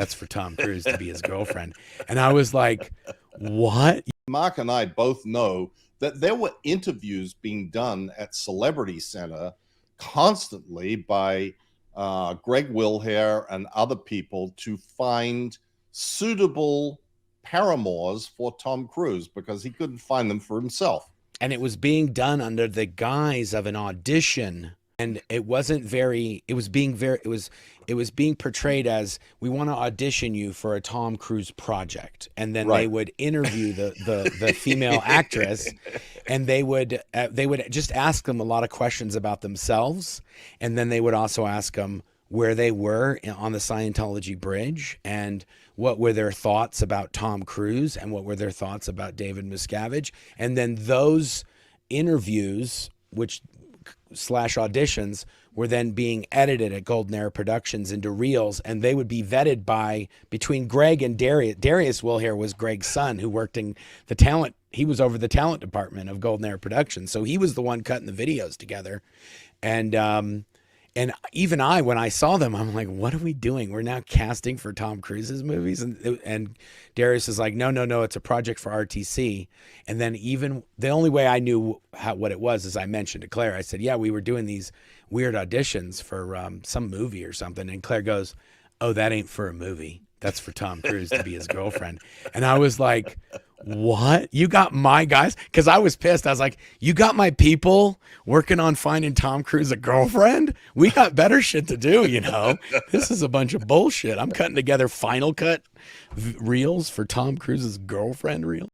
That's for Tom Cruise to be his girlfriend. And I was like, what? Mark and I both know that there were interviews being done at Celebrity Center constantly by Greg Wilhair and other people to find suitable paramours for Tom Cruise because he couldn't find them for himself. And it was being done under the guise of an audition. And it wasn't very, it was being portrayed as, we want to audition you for a Tom Cruise project. And then they would interview the female actress, and they would just ask them a lot of questions about themselves. And then they would also ask them where they were on the Scientology bridge and what were their thoughts about Tom Cruise and what were their thoughts about David Miscavige. And then those interviews, / auditions, were then being edited at Golden Era Productions into reels, and they would be vetted between Greg and Darius. Darius Wilhair was Greg's son, who worked in the talent. He was over the talent department of Golden Era Productions, so he was the one cutting the videos together. And even when I saw them, I'm like, what are we doing? We're now casting for Tom Cruise's movies? And Darius is like, no, it's a project for RTC. And then even the only way I knew what it was is I mentioned to Claire. I said, yeah, we were doing these weird auditions for some movie or something. And Claire goes, oh, that ain't for a movie. That's for Tom Cruise to be his girlfriend. And I was like, what? You got my guys? Because I was pissed. I was like, you got my people working on finding Tom Cruise a girlfriend? We got better shit to do, you know? This is a bunch of bullshit. I'm cutting together Final Cut reels for Tom Cruise's girlfriend reel.